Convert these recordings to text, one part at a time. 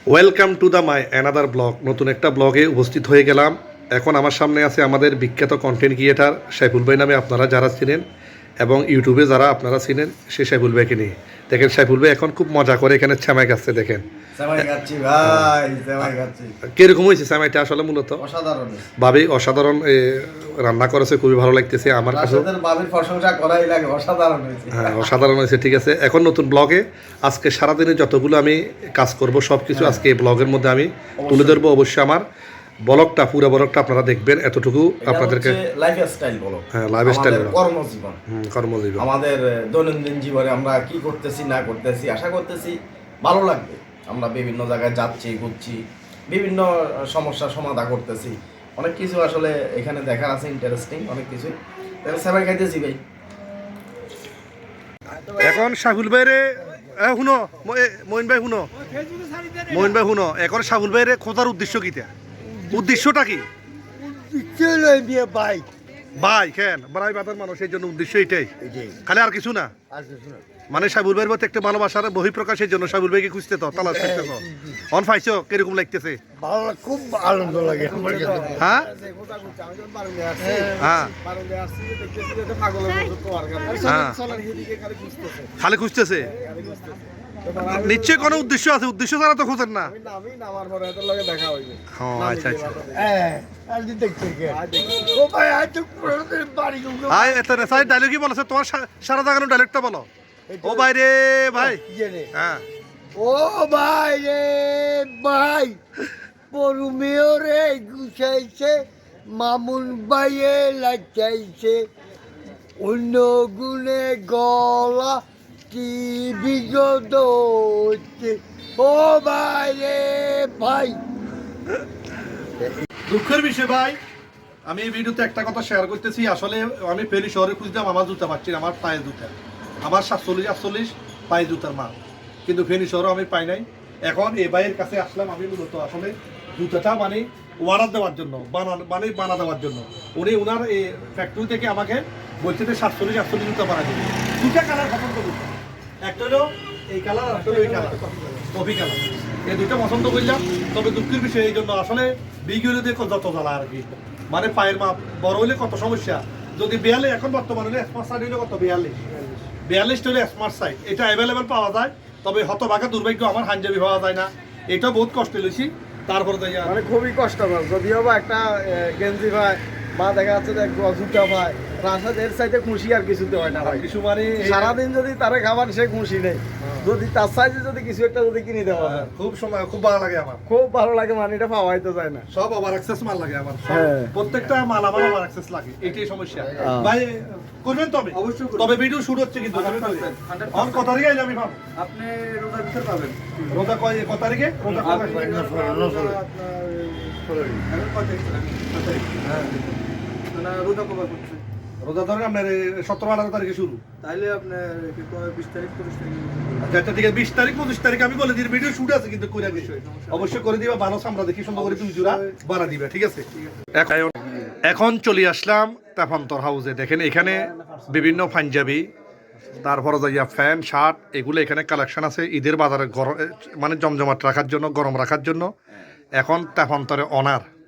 Welcome to the my another blog. নতুন একটা ব্লগে উপস্থিত হয়ে গেলাম। এখন আমার সামনে আছে আমাদের বিখ্যাত কন্টেন্ট ক্রিয়েটার সাইফুল ভাই নামে আপনারা যারা চিনেন এবং ইউটিউবে যারা আপনারা চিনেন সে সাইফুল ভাইকে নিয়ে দেখেন। সাইফুল ভাই এখন খুব মজা করে এখানে ছ্যামাই খাচ্ছে দেখেন। কিরকম হয়েছে ছ্যামাইটা? আসলে মূলত ভাবি অসাধারণ রান্না করেছে, খুবই ভালো লাগতেছে আমার কাছে। হ্যাঁ, অসাধারণ হয়েছে। ঠিক আছে, এখন নতুন ব্লগে আজকে সারাদিনে যতগুলো আমি কাজ করব সব কিছু আজকে এই ব্লগের মধ্যে আমি তুলে ধরবো। অবশ্যই আমার ব্লগটা পুরো ব্লগটা আপনারা দেখবেন। এতটুকু আপনাদেরকে লাইফস্টাইল বলো, হ্যাঁ লাইফস্টাইল কর্মজীবন, কর্মজীবন, আমাদের দৈনন্দিন জীবনে আমরা কি করতেছি না করতেছি আশা করতেছি ভালো লাগবে। আমরা বিভিন্ন জায়গায় যাচ্ছি, ঘুরছি, বিভিন্ন সমস্যার সমাধান করতেছি, অনেক কিছু আসলে এখানে দেখার আছে, ইন্টারেস্টিং অনেক কিছুই। সেবাই খাইতেছি ভাই। এখন সাইফুল ভাইরে শুনো, মইন ভাই শুনো, মইন ভাই শুনো, এখন সাইফুল ভাইরে খোঁজার উদ্দেশ্য কিটা? উদ্দেশ্যটা কি? ভাই কেন বাড়াই বাদার মানুষ, এই জন্য উদ্দেশ্য এটাই, খালি আর কিছু না। মানে সাইফুল ভাইয়ের প্রতি একটা ভালোবাসার বহিঃপ্রকাশের জন্য সাইফুল ভাইকে খুঁজতে তো তালাশ করতে তো। অন পাইছো কিরকম লাগতেছে? খুব আনন্দ লাগে আমার কাছে। হ্যাঁ হ্যাঁ খালি খুঁজতেছে, নিশ্চয়ই কোনো উদ্দেশ্য আছে, উদ্দেশ্য ছাড়া তো খোঁজেন না। আচ্ছা আচ্ছা, ডায়লগই বলেছে তোমার সারা জাগানো ডায়লগটা বলো। ও ভাই রে ভাই, হ্যাঁ ও ভাই রে ভাই, বড় মেয়ে রে গুছাইছে, মামুন ভাইয়ে লাচাইছে, অন্য গুণে গলা কি বিগত হচ্ছে। ও ভাই রে ভাই, দুঃখের বিষয় ভাই, আমি এই ভিডিওতে একটা কথা শেয়ার করতেছি। আসলে আমি ফেরি শহরে খুঁজলাম, আমার জুতা পাচ্ছি না, আমার পায়ের জুতা, আমার 47 পায়ের জুতার মাল, কিন্তু ফেনি শহরও আমি পাই নাই। এখন এ ভাইয়ের কাছে আসলাম আমি মূলত আসলে জুতাটা মানে অর্ডার দেওয়ার জন্য, বানা দেওয়ার জন্য। উনি ওনার এই ফ্যাক্টরি থেকে আমাকে বলছে যে 47 জুতা বানা দেবে। দুটা কালার পছন্দ করতাম, একটা হলো এই কালার, একটা হলো এই কালার, কফি কালার। এই দুটো পছন্দ করলাম। তবে দুঃখের বিষয় এই জন্য আসলে বিগুলো দিয়ে যত জ্বালা আর কি, মানে পায়ের মাপ বড় হইলে কত সমস্যা। যদি 42 এখন বর্তমানে হলে স্মার্ট সাইড হইলে কত 42 হলে স্মার্ট সাইড এটা অ্যাভেলেবেল পাওয়া যায়। তবে হতভাগা দুর্ভাগ্য আমার হাঞ্জাবি পাওয়া যায় না, এটা বহুত কষ্ট লইছি। তারপরে মানে খুবই কষ্টকর, যদিও বা একটা গেঞ্জি ভাই বা দেখা যাচ্ছে যে জুতা ভাই রাশাদের সাইডে খুশি আর কিছুতে হয় না ভাই। কিছু মানে সারাদিন যদি তারে খাবার সে খুশি নেই, যদি তার সাইজে যদি কিছু একটা যদি কিনে দেওয়া হয় খুব সময় খুব ভালো লাগে আমার, খুব ভালো লাগে। মানে এটা পাওয়াই তো যায় না, সব ওভার অ্যাক্সেস মাল লাগে আমার, হ্যাঁ। প্রত্যেকটা মাল আমার ওভার অ্যাক্সেস লাগে, এটাই সমস্যা ভাই। করবেন তবে অবশ্যই, তবে ভিডিও শুট হচ্ছে কিন্তু অন কত তারিখে আইলে আমি পাবো? আপনি রোজার ভিতর পাবেন। রোজা কত তারিখে? রোজা কত তারিখে? রোজা কবে করছে? রোজা ধরেন আপনার 17-18 তারিখে শুরু, তাইলে আপনার 20 তারিখ 25 তারিখ। আচ্ছা ঠিক আছে, 20 তারিখ 25 তারিখ আমি বলে দিই। ভিডিও শুট আছে কিন্তু কইরা দিই, অবশ্যই করে দিবা। ভালো আমরা দেখি সুন্দর করে তুমি জোড়া বানা দিবা, ঠিক আছে? এখন চলে আসলাম তেফান্তর হাউসে। দেখেন এখানে বিভিন্ন পাঞ্জাবি, তারপরে যাইয়া ফ্যান শার্ট, এগুলো এখানে কালেকশন আছে ঈদের বাজারে মানে জমজমাট রাখার জন্য, গরম রাখার জন্য। এখন তেফান্তরে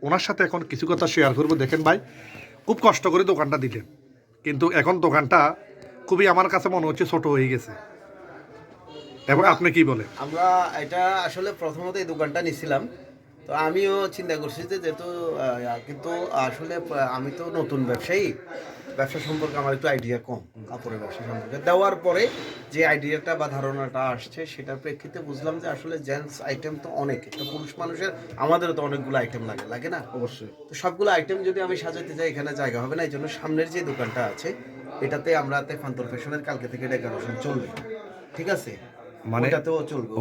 ওনার সাথে এখন কিছু কথা শেয়ার করবো। দেখেন ভাই, খুব কষ্ট করে দোকানটা দিলেন, কিন্তু এখন দোকানটা খুবই আমার কাছে মনে হচ্ছে ছোট হয়ে গেছে। এবং আপনি কি বলেন? আমরা এটা আসলে প্রথমত এই দোকানটা নিছিলাম, তো আমিও চিন্তা করছি যে যেহেতু কিন্তু আসলে আমি তো নতুন ব্যবসা সম্পর্কে আমার একটু আইডিয়া কম, কাপড়ের ব্যবসা সম্পর্কে। দেওয়ার পরে যে আইডিয়াটা বা ধারণাটা আসছে সেটার প্রেক্ষিতে বুঝলাম যে আসলে জেন্টস আইটেম তো অনেক, একটা পুরুষ মানুষের আমাদেরও তো অনেকগুলো আইটেম লাগে না? অবশ্যই। তো সবগুলো আইটেম যদি আমি সাজাতে যাই এখানে জায়গা হবে না, এই জন্য সামনের যে দোকানটা আছে এটাতে আমরা তেফান্তর ফ্যাশনের কালকে থেকে ডেকোরেশন চলবে, ঠিক আছে? মানে ওটাতেও চলবে,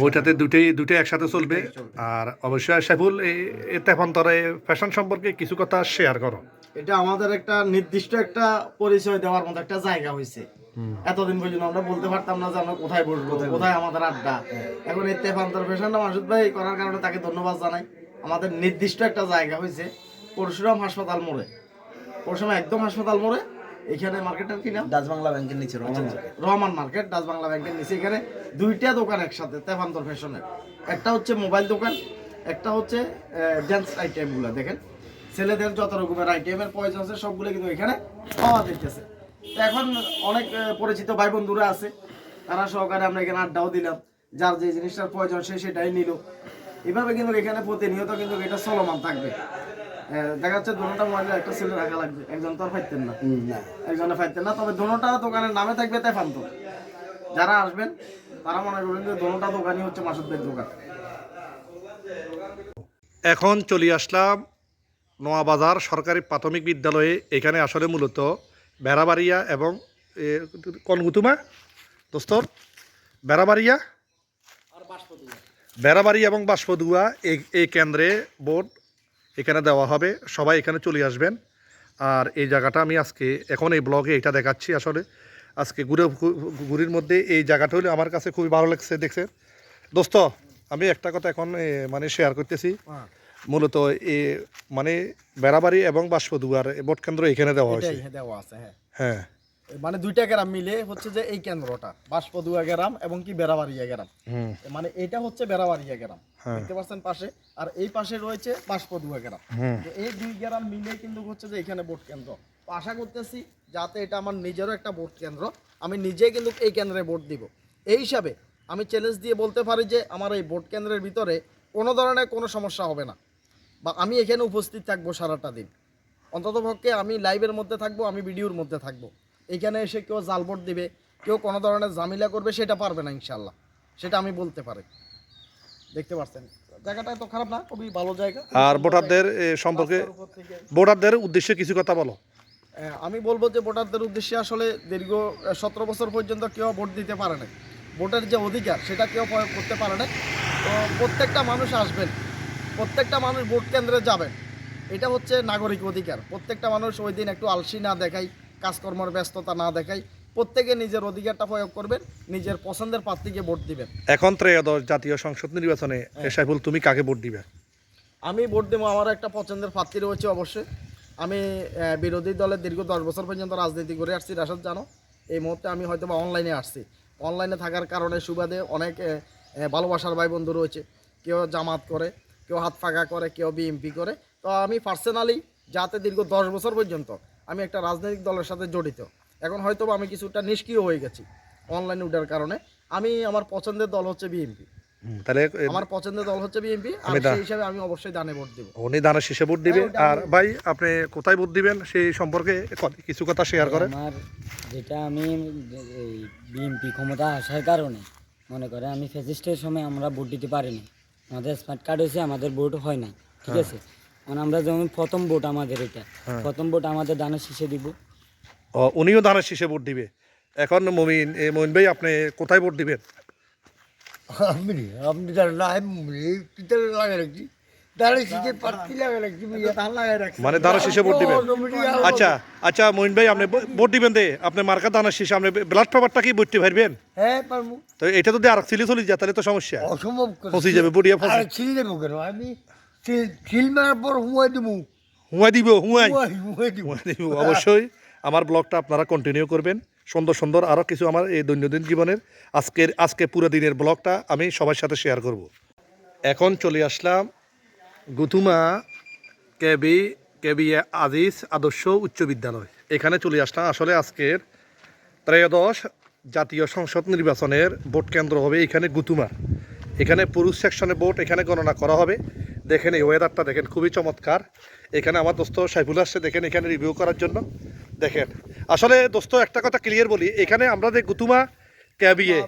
ওইটাতে দুটোই একসাথে চলবে। আর অবশ্যই সাইফুল এই তেফান্তরে ফ্যাশন সম্পর্কে কিছু কথা শেয়ার করো। এটা আমাদের একটা নির্দিষ্ট একটা পরিচয় দেওয়ার মতো একটা জায়গা হয়েছে। এতদিন পর্যন্ত আমরা বলতে পারতাম না যে আমরা কোথায় বসবো, কোথায় আমাদের আড্ডা। এখন এই তেফান্তর ফ্যাশনটা মাসুদ ভাই করার কারণে তাকে ধন্যবাদ জানাই। আমাদের নির্দিষ্ট একটা জায়গা হয়েছে পরশুরাম হাসপাতাল মোড়ে, পরশুরাম একদম হাসপাতাল মোড়ে। এখানে মার্কেটের কি নাম? ডাচ বাংলা ব্যাংকের নিচে রহমান মার্কেট, ডাচ বাংলা ব্যাংকের নিচে। এখানে দুইটা দোকান একসাথে তেফান্তর ফ্যাশনের। একটা হচ্ছে মোবাইল দোকান, একটা হচ্ছে জেন্টস আইটেমগুলো দেখেন, ছেলেদের যত রকমের আইটেমের প্রয়োজন আছে সবগুলো কিন্তু এখানে পাওয়া যাইতেছে। তো এখন অনেক পরিচিত ভাই বন্ধুরা আছে, তারা সহকারে আমরা এখানে আড্ডাও দিলাম, যার যে জিনিসটার প্রয়োজন সে সেটাই নিল। এভাবে কিন্তু এখানে প্রতিনিয়ত কিন্তু এটা চলমান থাকবে। দেখা যাচ্ছে দোনোটা মোবাইলে একটা ছেলে রাখা লাগবে, একজন তো আর ফাইতেন না, একজনে ফাইতেন না, তবে দোনোটা দোকানের নামে থাকবে তেফান্ত। যারা আসবেন তারা মনে করবেন যে দোনোটা দোকানই হচ্ছে মাসুদ ভাইয়ের দোকান। এখন চলে আসলাম নোয়াবাজার সরকারি প্রাথমিক বিদ্যালয়ে। এখানে আসলে মূলত বেড়াবাড়িয়া এবং কনগুতুমা দোস্তর বেড়াবাড়িয়া বেড়াবাড়ি এবং বাষ্পদুয়া এই কেন্দ্রে বোর্ড এখানে দেওয়া হবে। সবাই এখানে চলে আসবেন। আর এই জায়গাটা আমি আজকে এখন এই ব্লগে এটা দেখাচ্ছি। আসলে আজকে ঘুরির মধ্যে এই জায়গাটা হলে আমার কাছে খুবই ভালো লাগছে। দেখছেন দোস্ত, আমি একটা কথা এখন মানে শেয়ার করতেছি। মূলত মানে বেড়াবাড়ি এবং বাষ্পদুয়ার ভোট কেন্দ্র এখানে দেওয়া হয়েছে। দেওয়া আছে, হ্যাঁ হ্যাঁ, মানে দুইটা গ্রাম মিলে হচ্ছে যে এই কেন্দ্রটা বাষ্পদুয়া গ্রাম এবং কি বেড়াবাড়িয়া গ্রাম, মানে এটা হচ্ছে বেড়াবাড়িয়া গ্রাম দেখতে পাচ্ছেন পাশে, আর এই পাশে রয়েছে বাষ্পদুয়া গ্রাম। তো এই দুই গ্রাম মিলে কিন্তু হচ্ছে যে এখানে ভোট কেন্দ্র। তো আশা করতেছি যাতে এটা আমার নিজেরও একটা ভোট কেন্দ্র, আমি নিজেই কিন্তু এই কেন্দ্রে ভোট দিব। এই হিসাবে আমি চ্যালেঞ্জ দিয়ে বলতে পারি যে আমার এই ভোট কেন্দ্রের ভিতরে কোনো ধরনের কোনো সমস্যা হবে না, বা আমি এখানে উপস্থিত থাকবো সারাটা দিন। অন্ততপক্ষে আমি লাইভের মধ্যে থাকবো, আমি ভিডিওর মধ্যে থাকবো। এখানে এসে কেউ জাল ভোট দিবে, কেউ কোনো ধরনের ঝামেলা করবে সেটা পারবে না ইনশাল্লাহ, সেটা আমি বলতে পারি। দেখতে পাচ্ছেন জায়গাটা তো খারাপ না, খুবই ভালো জায়গা। আর ভোটারদের সম্পর্কে ভোটারদের উদ্দেশ্যে কিছু কথা বলো। আমি বলবো যে ভোটারদের উদ্দেশ্যে আসলে দীর্ঘ 17 বছর পর্যন্ত কেউ ভোট দিতে পারে না, ভোটের যে অধিকার সেটা কেউ প্রয়োগ করতে পারে না। তো প্রত্যেকটা মানুষ আসবেন, প্রত্যেকটা মানুষ ভোট কেন্দ্রে যাবেন, এটা হচ্ছে নাগরিক অধিকার। প্রত্যেকটা মানুষ ওই দিন একটু আলসি না দেখাই, কাজকর্মের ব্যস্ততা না দেখাই, প্রত্যেকে নিজের অধিকারটা প্রয়োগ করবেন, নিজের পছন্দের প্রার্থীকে ভোট দিবেন। এখন ত্রয়োদশ জাতীয় সংসদ নির্বাচনে সাইফুল তুমি কাকে ভোট দিবে? আমি ভোট দেবো, আমার একটা পছন্দের প্রার্থী রয়েছে অবশ্যই। আমি বিরোধী দলের দীর্ঘ 10 বছর পর্যন্ত রাজনীতি করে আসছি, রাশাদ জানো। এই মুহূর্তে আমি হয়তো বা অনলাইনে আসছি, অনলাইনে থাকার কারণে সুবাদে অনেক ভালোবাসার ভাই বন্ধু রয়েছে। কেউ জামাত করে, কেউ হাত ফাঁকা করে, কেউ বিএমপি করে। তো আমি পার্সোনালি যাতে দীর্ঘ 10 বছর পর্যন্ত আমি একটা রাজনৈতিক দলের সাথে জড়িত, এখন হয়তো আমি কিছুটা নিষ্ক্রিয় হয়ে গেছি অনলাইনে উঠার কারণে। আমি আমার পছন্দের দল হচ্ছে বিএনপি, তাহলে আমার পছন্দের দল হচ্ছে বিএনপি, আর সেই হিসাবে আমি অবশ্যই দানে ভোট দেব। উনি দানের শীষে ভোট দিবে। আর ভাই আপনি কোথায় ভোট দিবেন সেই সম্পর্কে কিছু কথা শেয়ার করেন। আমার যেটা আমি এই বিএনপি ক্ষমতা আসার কারণে মনে করে আমি ফ্যাসিস্টের সময় আমরা ভোট দিতে পারিনি, আমাদের স্মার্ট কার্ড হয়েছে, আমাদের ভোট হয় না, ঠিক আছে। মানে আমরা যেমন প্রথম ভোট আমাদের এটা, প্রথম ভোট আমাদের দানের শীষে দিব। উনিও দানের শীষে ভোট দিবে। এখন মমিন ভাই আপনি কোথায় ভোট দিবেন? আপনি তার লাগাই রাখছি, দাঁড়িয়ে শীতে পার্টি লাগাই রাখছি, মানে দানের শীষে ভোট দিবেন। আচ্ছা আচ্ছা মমিন ভাই আপনি ভোট দিবেন দে, আপনি মার্কা দানের শীষে আপনি ব্লাড পেপারটা কি ভোটতে পারবেন? হ্যাঁ পারবো। তো এটা যদি আর সিলি চলে যায় তাহলে তো সমস্যা, অসম্ভব ফসি যাবে বুড়িয়া ফসি। আর ছিল দেবো কেন, আমি ছিল মারার পর হুঁয়াই দেবো, হুঁয়াই দিব হুঁয়াই হুঁয়াই দিব। অবশ্যই আমার ব্লগটা আপনারা কন্টিনিউ করবেন। সুন্দর সুন্দর আরও কিছু আমার এই দৈনন্দিন জীবনের আজকে পুরো দিনের ব্লগটা আমি সবার সাথে শেয়ার করব। এখন চলে আসলাম গুতুমা কেবি আজিজ আদর্শ উচ্চ বিদ্যালয়। এখানে চলে আসলাম। আসলে আজকের ত্রয়োদশ জাতীয় সংসদ নির্বাচনের ভোট কেন্দ্র হবে এখানে গুতুমা। এখানে পুরুষ সেকশনে ভোট এখানে গণনা করা হবে। দেখেন এই ওয়েদারটা দেখেন, খুবই চমৎকার। এখানে আমার দোস্ত সাইফুল আসছে দেখেন এখানে রিভিউ করার জন্য। দেখেন আসলে দোস্ত একটা কথা ক্লিয়ার বলি, এখানে আমরা যে গুতুমা কেবিএ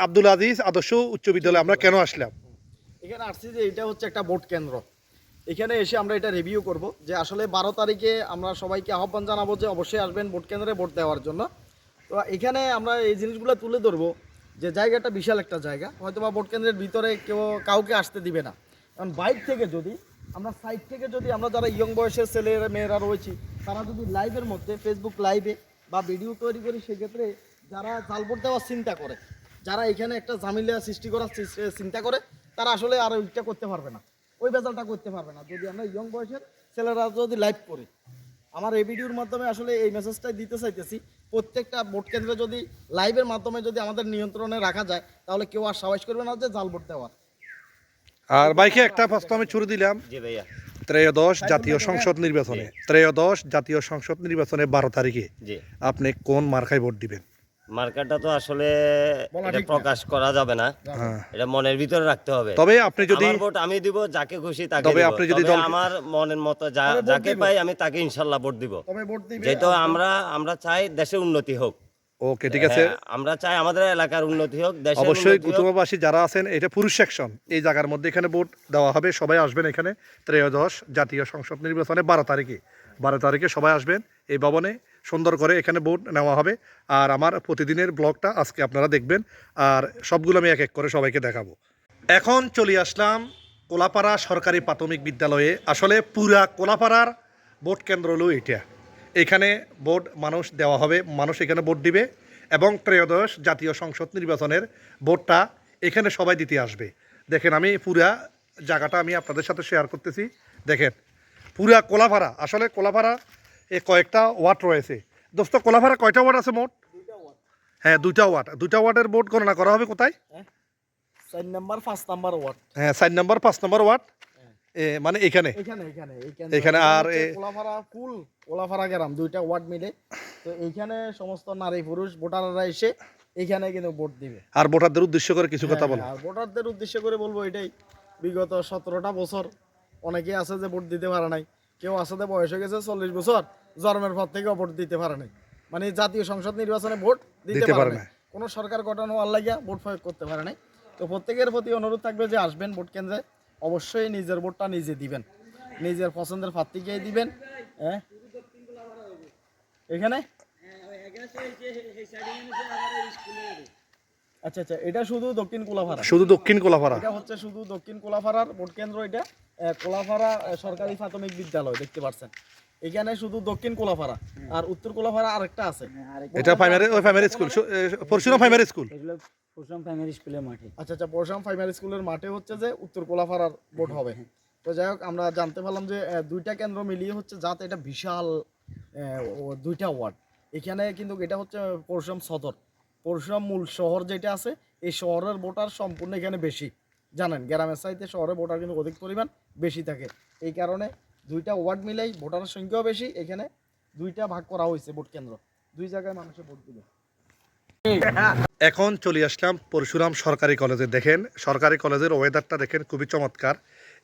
আব্দুল আজিজ আদর্শ উচ্চ বিদ্যালয় আমরা কেন আসলাম? এখানে আসছি যে এটা হচ্ছে একটা ভোট কেন্দ্র, এখানে এসে আমরা এটা রিভিউ করব যে আসলে 12 তারিখে আমরা সবাইকে আহ্বান জানাবো যে অবশ্যই আসবেন ভোট কেন্দ্রে ভোট দেওয়ার জন্য। তো এখানে আমরা এই জিনিসগুলো তুলে ধরবো যে জায়গাটা বিশাল একটা জায়গা, হয়তো বা ভোট কেন্দ্রের ভিতরে কাউকে আসতে দিবে না। কারণ বাইক থেকে যদি আমরা সাইড থেকে যদি আমরা যারা ইয়ং বয়সের ছেলেরা মেয়েরা রয়েছি তারা যদি লাইভের মধ্যে ফেসবুক লাইভে বা ভিডিও তৈরি করি, সেক্ষেত্রে যারা জাল ভোট দেওয়ার চিন্তা করে, যারা এখানে একটা ঝামেলা সৃষ্টি করার চিন্তা করে, তারা আসলে আর ওইটা করতে পারবে না, ওই বেজালটা করতে পারবে না। যদি আমরা ইয়ং বয়সের ছেলেরা যদি লাইভ করি, আমার এই ভিডিওর মাধ্যমে আসলে এই মেসেজটাই দিতে চাইতেছি, প্রত্যেকটা ভোট কেন্দ্রে যদি লাইভের মাধ্যমে যদি আমাদের নিয়ন্ত্রণে রাখা যায় তাহলে কেউ আর সাহস করবে না যে জাল ভোট দেওয়ার। আর বাইকে একটা প্রশ্ন আমি ছুড়ে দিলাম, জি ভাইয়া। ত্রয়োদশ জাতীয় সংসদ নির্বাচনে 12 তারিখে জি, আপনি কোন মার্কায় ভোট দিবেন? মার্কাটা তো আসলে এটা প্রকাশ করা যাবে না, হ্যাঁ। এটা মনের ভিতরে রাখতে হবে। তবে আপনি যদি আমার ভোট আমি দিব যাকে খুশি তাকে তবে দিব। আপনি যদি তবে দল- আমার মনের মতো যাকে পাই আমি তাকে ইনশাল্লাহ ভোট দিব। তবে ভোট দিবে যেহেতু আমরা চাই দেশের উন্নতি হোক। ওকে, ঠিক আছে। হ্যাঁ, আমরা চাই আমাদের এলাকার উন্নতি হোক, দেশের অবশ্যই উন্নতি হোক। কুতুবাবাসী যারা আছেন, এটা পুরুষ সেকশন, এই জায়গার মধ্যে এখানে ভোট দেওয়া হবে। সবাই আসবেন এখানে 13 জাতীয় সংসদ নির্বাচনে 12 তারিখে সবাই আসবেন এই ভবনে। সুন্দর করে এখানে ভোট নেওয়া হবে। আর আমার প্রতিদিনের ব্লগটা আজকে আপনারা দেখবেন, আর সবগুলো আমি এক এক করে সবাইকে দেখাবো। এখন চলে আসলাম কোলাপাড়া সরকারি প্রাথমিক বিদ্যালয়ে। আসলে পুরা কোলাপাড়ার ভোট কেন্দ্র হলো এটা। এখানে ভোট মানুষ দেওয়া হবে, মানুষ এখানে ভোট দিবে এবং 13 জাতীয় সংসদ নির্বাচনের ভোটটা এখানে সবাই দিতে আসবে। দেখেন, আমি পুরা জায়গাটা আমি আপনাদের সাথে শেয়ার করতেছি। দেখেন পুরা কোলাপাড়া, আসলে কোলাপাড়া এ কয়েকটা ওয়ার্ড রয়েছে। দোস্ত, কোলাপাড়া কয়টা ওয়ার্ড আছে মোট? হ্যাঁ, 2টা ওয়ার্ড। 2টা ওয়ার্ডের ভোট গণনা করা হবে কোথায়? 4 নাম্বার 5 নাম্বার ওয়ার্ড। হ্যাঁ, 4 নম্বর 5 নম্বর ওয়ার্ড, মানে এখানে এখানে আর কোলাপাড়া কুল কোলাপাড়া গ্রাম 2টা ওয়ার্ড মিলে। তো এইখানে সমস্ত নারী পুরুষ ভোটাররা এসে এখানে কিন্তু ভোট দিবে। আর ভোটারদের উদ্দেশ্য করে কিছু কথা বলো। আর ভোটারদের উদ্দেশ্য করে বলবো এটাই, বিগত 17টা বছর অনেকে আছে যে ভোট দিতে পারে নাই, কেউ আছে যে বয়স হয়ে গেছে 40 বছর, জন্মের পর থেকেও ভোট দিতে পারে নাই, মানে জাতীয় সংসদ নির্বাচনে ভোট দিতে পারে না, কোনো সরকার গঠন হওয়ার লাগিয়া ভোট প্রয়োগ করতে পারে নাই। তো প্রত্যেকের প্রতি অনুরোধ থাকবে যে আসবেন ভোট কেন্দ্রে, অবশ্যই নিজের ভোটটা নিজে দিবেন, নিজের পছন্দের প্রার্থীকেই দিবেন। হ্যাঁ, এখানে আচ্ছা আচ্ছা, এটা শুধু দক্ষিণ কোলাপাড়া, শুধু দক্ষিণ কোলাপাড়া। এটা হচ্ছে শুধু দক্ষিণ কোলাপাড়ার ভোট কেন্দ্র। এটা কোলাপাড়া সরকারি প্রাথমিক বিদ্যালয় দেখতে পাচ্ছেন, এখানে শুধু দক্ষিণ কোলাপাড়া। আর উত্তর কোলাপাড়া আরেকটা আছে, এটা primary school, Parshuram primary school. এগুলো প্রথম প্রাইমারি স্কুলের মাঠে। আচ্ছা আচ্ছা, পরশুরাম প্রাইমারি স্কুলের মাঠে হচ্ছে যে উত্তর কোলাপাড়ার ভোট হবে। তো যাই হোক, আমরা জানতে পারলাম যে 2টা কেন্দ্র মিলিয়ে হচ্ছে, যাতে এটা বিশাল 2টা ওয়ার্ড। এখানে কিন্তু এটা হচ্ছে পরশুরাম সদর, পরশুরাম মূল শহর যেটা আছে, এই শহরের ভোটার সম্পূর্ণ এখানে বেশি। জানেন, গ্রামের চাইতে শহরের ভোটার কিন্তু অধিক পরিমাণ বেশি থাকে। এই কারণে 2টা ওয়ার্ড মিলেই ভোটারের সংখ্যাও বেশি। এখানে 2টা ভাগ করা হয়েছে ভোট কেন্দ্র, 2 জায়গায় মানুষের ভোট দিবে। এখন চলে আসলাম পরশুরাম সরকারি কলেজে। দেখেন সরকারি কলেজের ওয়েদারটা দেখেন, খুবই চমৎকার।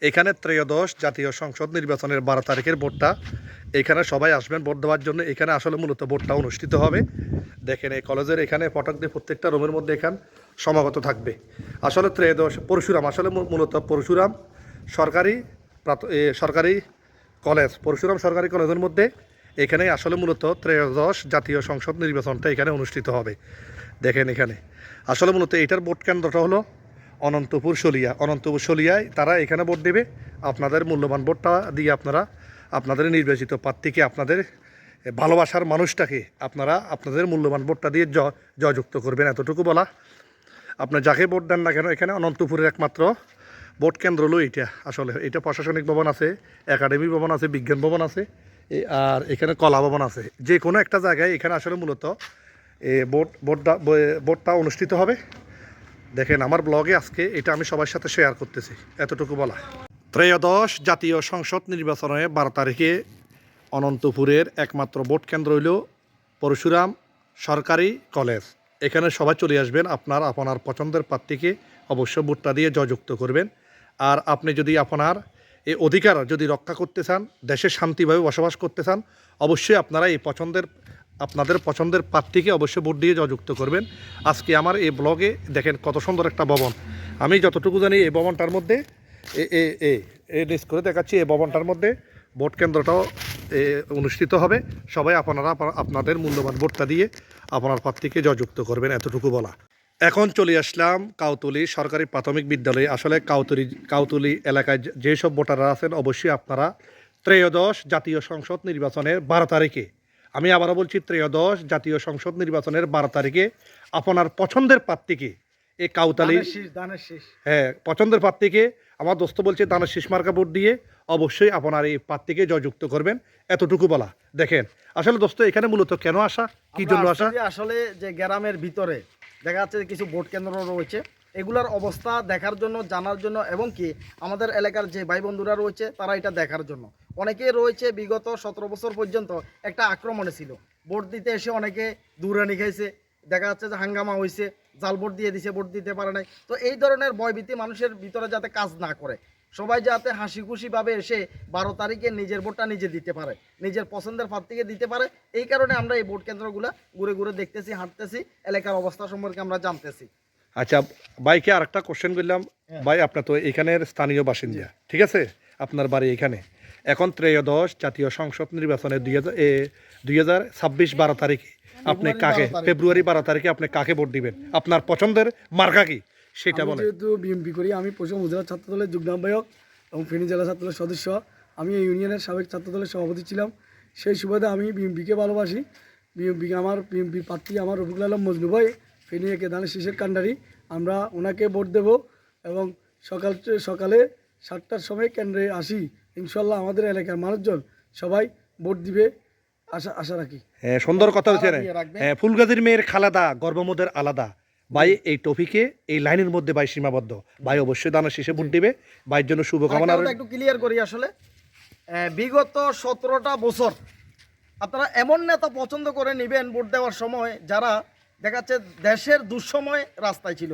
এখানে 13 জাতীয় সংসদ নির্বাচনের 12 তারিখের ভোটটা, এখানে সবাই আসবেন ভোট দেওয়ার জন্য। এখানে আসলে মূলত ভোটটা অনুষ্ঠিত হবে। দেখেন এই কলেজের এখানে ফটক দিয়ে প্রত্যেকটা রুমের মধ্যে এখান সমাগত থাকবে। আসলে 13 পরশুরাম, আসলে মূলত পরশুরাম সরকারি কলেজ, পরশুরাম সরকারি কলেজের মধ্যে এখানে আসলে মূলত 13 জাতীয় সংসদ নির্বাচনটা এখানে অনুষ্ঠিত হবে। দেখেন এখানে আসলে মূলত এটার ভোট কেন্দ্রটা হলো অনন্তপুর সলিয়ায় তারা এখানে ভোট দেবে। আপনাদের মূল্যবান ভোটটা দিয়ে আপনারা আপনাদের নির্বাচিত প্রার্থীকে, আপনাদের ভালোবাসার মানুষটাকে আপনারা আপনাদের মূল্যবান ভোটটা দিয়ে জয়যুক্ত করবেন। এতটুকু বলা। আপনার যাকে ভোট দেন না কেন, এখানে অনন্তপুরের একমাত্র ভোট কেন্দ্র হলো এইটা। আসলে এটা প্রশাসনিক ভবন আছে, একাডেমি ভবন আছে, বিজ্ঞান ভবন আছে, আর এখানে কলা ভবন আছে। যে কোনো একটা জায়গায় এখানে আসলে মূলত ভোটটা অনুষ্ঠিত হবে। দেখেন আমার ব্লগে আজকে এটা আমি সবার সাথে শেয়ার করতেছি, এতটুকু বলা। 13 জাতীয় সংসদ নির্বাচনে 12 তারিখে অনন্তপুরের একমাত্র ভোট কেন্দ্র হইল পরশুরাম সরকারি কলেজ। এখানে সবাই চলে আসবেন, আপনার পছন্দের প্রার্থীকে অবশ্য ভোটটা দিয়ে জয়যুক্ত করবেন। আর আপনি যদি আপনার এই অধিকার যদি রক্ষা করতে চান, দেশে শান্তিভাবে বসবাস করতে চান, অবশ্যই আপনারা আপনাদের পছন্দের প্রার্থীকে অবশ্যই ভোট দিয়ে জয়যুক্ত করবেন। আজকে আমার এই ব্লগে দেখেন কত সুন্দর একটা ভবন। আমি যতটুকু জানি এই ভবনটার মধ্যে লিস্ট করে দেখাচ্ছি, এই ভবনটার মধ্যে ভোট কেন্দ্রটাও অনুষ্ঠিত হবে। সবাই আপনারা আপনাদের মূল্যবান ভোটটা দিয়ে আপনার প্রার্থীকে জয়যুক্ত করবেন, এতটুকু বলা। এখন চলে আসলাম কাউতলী সরকারি প্রাথমিক বিদ্যালয়ে। আসলে কাউতলী এলাকায় যেসব ভোটাররা আছেন, অবশ্যই আপনারা 13 জাতীয় সংসদ নির্বাচনের 12 তারিখে, আমি আবারও বলছি 13 জাতীয় সংসদ নির্বাচনের 12 তারিখে আপনার পছন্দের প্রার্থীকে এই কাউতালি, হ্যাঁ পছন্দের প্রার্থীকে, আমার দোস্ত বলছে দানের শীষ মার্কা ভোট দিয়ে অবশ্যই আপনার এই প্রার্থীকে জয়যুক্ত করবেন, এতটুকু বলা। দেখেন আসলে দোস্ত এখানে মূলত কেন আসা, কি জন্য আসা? আসলে যে গ্রামের ভিতরে দেখা যাচ্ছে কিছু ভোট কেন্দ্র রয়েছে, এগুলার অবস্থা দেখার জন্য, জানার জন্য, এবং কি আমাদের এলাকার যে ভাই বন্ধুরা রয়েছে তারা এটা দেখার জন্য। অনেকে রয়েছে বিগত 17 বছর পর্যন্ত একটা আক্রমণে ছিল, ভোট দিতে এসে অনেকে দূরানি খাইছে, দেখা যাচ্ছে যে হাঙ্গামা হয়েছে, জাল ভোট দিয়ে দিছে, ভোট দিতে পারে নাই। তো এই ধরনের ভয়ভীতি মানুষের ভিতরে যাতে কাজ না করে, সবাই যাতে হাসি খুশিভাবে এসে 12 তারিখে নিজের ভোটটা নিজে দিতে পারে, নিজের পছন্দের প্রার্থীকে দিতে পারে। এই কারণে আমরা এই ভোট কেন্দ্রগুলো ঘুরে ঘুরে দেখতেছি, হাঁটতেছি, এলাকার অবস্থা সম্পর্কে আমরা জানতেছি। আচ্ছা ভাইকে আরেকটা কোশ্চেন করলাম, ভাই আপনার তো এখানের স্থানীয় বাসিন্দা, ঠিক আছে, আপনার বাড়ি এখানে। এখন ত্রয়োদশ জাতীয় সংসদ নির্বাচনে 2026 12 তারিখে আপনি কাকে, ফেব্রুয়ারি 12 তারিখে আপনি কাকে ভোট দিবেন? আপনার পছন্দের মার্কা কি সেটা বলেন। যেহেতু বিএমপি করি, আমি পশ্চিম উপজেলা ছাত্রদলের যুগ্ম আহ্বায়ক এবং ফেনী জেলা ছাত্রদলের সদস্য। আমি এই ইউনিয়নের সাবেক ছাত্রদলের সভাপতি ছিলাম। সেই সুবাদে আমি বিএমপিকে ভালোবাসি। বিএমপি প্রার্থী আমার রফিকুল আলম মজনু ভাই, ফেনী একে ধানের শীষের কান্ডারি। আমরা ওনাকে ভোট দেব এবং সকালে 7টার সময় কেন্দ্রে আসি। ইনশাল্লাহ আমাদের এলাকার মানুষজন সবাই ভোট দিবে আশা রাখি। হ্যাঁ, সুন্দর কথা হচ্ছে। হ্যাঁ, ফুলগাজীর মেয়ের খালাদা, গর্বমোদের আলাদা। ভাই এই টপিকে এই লাইনের মধ্যে ভাই সীমাবদ্ধ। ভাই অবশ্যই দানের শেষে ভোট দিবে। ভাইয়ের জন্য শুভকামনা। একটু ক্লিয়ার করি, আসলে বিগত 17টা বছর আপনারা এমন নেতা পছন্দ করে নেবেন ভোট দেওয়ার সময় যারা দেখা যাচ্ছে দেশের দুঃসময় রাস্তায় ছিল,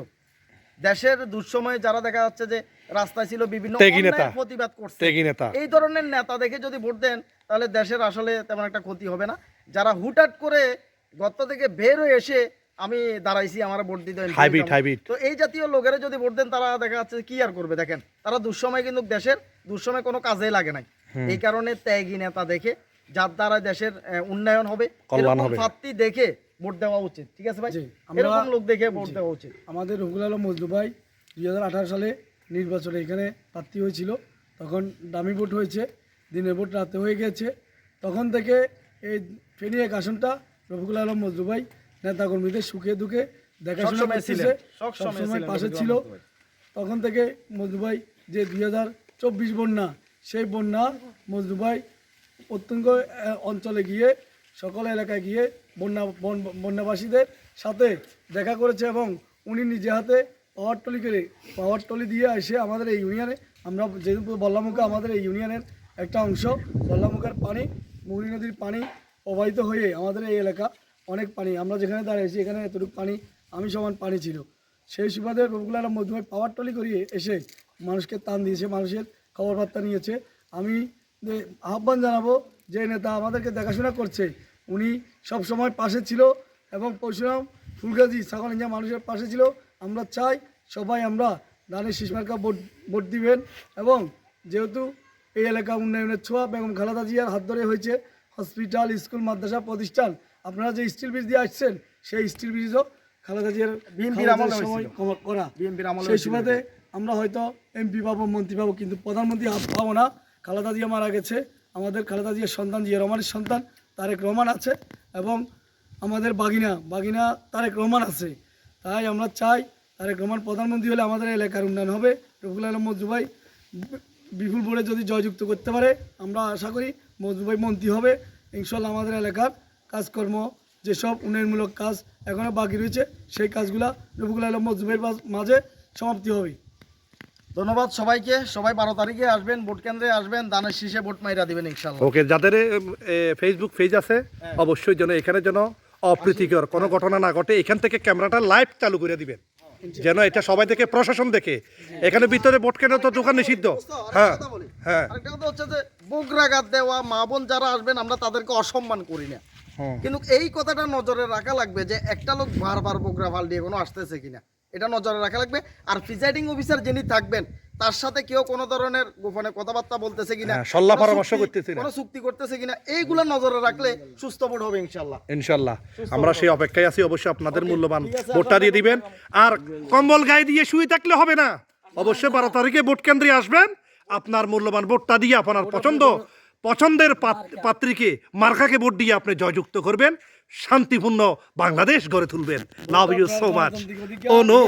দেশের দুঃসময়ে যারা দেখা যাচ্ছে যে রাস্তায় ছিল, বিভিন্ন অন্যায়ের প্রতিবাদ করছে। এই ধরনের নেতা দেখে যদি ভোট দেন তাহলে দেশের আসলে তেমন একটা ক্ষতি হবে না। যারা হুটহাট করে গর্ত থেকে বের হয়ে এসে আমি দাঁড়াইছি আমার ভোট দিতে, তো এই জাতীয় লোকেরা যদি ভোট দেন তারা দেখা যাচ্ছে কি আর করবে। দেখেন তারা দুঃসময় কিন্তু দেশের দুঃসময় কোনো কাজে লাগে নাই। এই কারণে ত্যাগী নেতা দেখে, যার দ্বারা দেশের উন্নয়ন হবে, এরকম প্রার্থী দেখে ভোট দেওয়া উচিত। ঠিক আছে ভাই, এরকম লোক দেখে ভোট দেওয়া উচিত। আমাদের রফিকুল আলম মজনু ভাই 2018 সালে নির্বাচনে এখানে প্রার্থী হয়েছিল। তখন দামি ভোট হয়েছে, দিনের ভোট রাতে হয়ে গেছে। তখন থেকে এই ফেনী এক আসনটা রফিকুল আলম মজনু ভাই নেতাকর্মীদের সুখে দুঃখে দেখাশোনা করতেছে, সবসময় পাশে ছিল। তখন থেকে মজনু ভাই যে 2024 বন্যা, সেই বন্যা মজনু ভাই প্রত্যন্ত অঞ্চলে গিয়ে, সকল এলাকায় গিয়ে বন্যাবাসীদের সাথে দেখা করেছে এবং উনি নিজে হাতে পাওয়ার টলি দিয়ে এসে আমাদের এই ইউনিয়নে, আমরা যেহেতু বল্লামুখা আমাদের এই ইউনিয়নের একটা অংশ, বল্লামুখার পানি, মুহুরী নদীর পানি প্রবাহিত হয়ে আমাদের এই এলাকা অনেক পানি। আমরা যেখানে দাঁড়িয়েছি এখানে এতটুকু পানি আমি সমান পানি ছিল। সেই সুবাদে রফিকুল আলম মজনু ভাই পাওয়ার টলি করিয়ে এসে মানুষকে টান দিয়েছে, মানুষের খবর বার্তা নিয়েছে। আমি আহ্বান জানাবো যে নেতা আমাদেরকে দেখাশোনা করছে, উনি সব সময় পাশে ছিল এবং পরশুরাম ফুলগাজী ছাগলঞ্জা মানুষের পাশে ছিল। আমরা চাই সবাই আমরা ধানের শীষ মার্কা ভোট দিবেন। এবং যেহেতু এই এলাকা উন্নয়নের ছোঁয়া বেগম খালেদা জিয়ার হাত ধরে হয়েছে, হসপিটাল, স্কুল, মাদ্রাসা প্রতিষ্ঠান, আপনারা যে স্টিল ব্রিজ দিয়ে আসছেন সেই স্টিল ব্রিজও খালেদা জিয়ার সময় করা। সেই সুবাদে আমরা হয়তো এমপি পাবো, মন্ত্রী পাবো, কিন্তু প্রধানমন্ত্রী পাবো না। খালেদা জিয়া মারা গেছে, আমাদের খালেদা জিয়ার সন্তান জিয়া রহমানের সন্তান তারেক রহমান আছে এবং আমাদের বাগিনা তারেক রহমান আছে। তাই আমরা চাই তারেক রহমান প্রধানমন্ত্রী হলে আমাদের এলাকার উন্নয়ন হবে। রফিকুল আলম মজনু ভাই বিপুল ভোটে যদি জয়যুক্ত করতে পারে, আমরা আশা করি মজনু ভাই মন্ত্রী হবে। ইনশাল্লাহ আমাদের এলাকার কাজকর্ম, যেসব উন্নয়নমূলক কাজ এখনও বাকি রয়েছে, সেই কাজগুলা রফিকুল আলম মজনু ভাইয়ের মাঝে সমাপ্তি হবে। ধন্যবাদ সবাইকে। সবাই 12 তারিখে আসবেন, ভোট কেন্দ্রে আসবেন, দানের শীষে ভোট মাইরা দিবেন ইনশাআল্লাহ। ওকে, যাদের ফেসবুক পেজ আছে অবশ্যই যেন এখানে যেন অপ্রীতিকর কোনো ঘটনা না ঘটে, এখান থেকে ক্যামেরাটা লাইভ চালু করে দিবেন, যেন এটা সবাই দেখে, প্রশাসন দেখে। এখানে ভিতরে ভোট কেন্দ্র তো দোকান নিষিদ্ধ। হ্যাঁ হ্যাঁ, আরেকটা কথা হচ্ছে যে বগরাঘাত দেওয়া মা বোন যারা আসবেন আমরা তাদেরকে অসম্মান করি না, কিন্তু এই কথাটা নজরে রাখা লাগবে যে একটা লোক বারবার বগরা ফাল দিয়ে কোনো আসতেছে কিনা, এটা নজরে রাখা লাগবে। আর প্রিসাইডিং অফিসার যিনি থাকবেন তার সাথে কেউ কোনো ধরনের গোপনে কথাবার্তা বলতেছে কিনা, সল্লা পরামর্শ করতেছে কিনা, কোনো চুক্তি করতেছে কিনা, এইগুলো নজরে রাখলে সুস্থ ভোট হবে ইনশাল্লাহ। আমরা সেই অপেক্ষায় আছি। অবশ্যই আপনাদের মূল্যবান ভোটটা দিয়ে দিবেন। আর কম্বল গায়ে দিয়ে শুয়ে থাকলে হবে না, অবশ্যই 12 তারিখে ভোট কেন্দ্রে আসবেন, আপনার মূল্যবান ভোটটা দিয়ে আপনার পছন্দের পাত্রীকে, মার্কাকে ভোট দিয়ে আপনি জয়যুক্ত করবেন, শান্তিপূর্ণ বাংলাদেশ গড়ে তুলবেন। Love you so much. Oh no.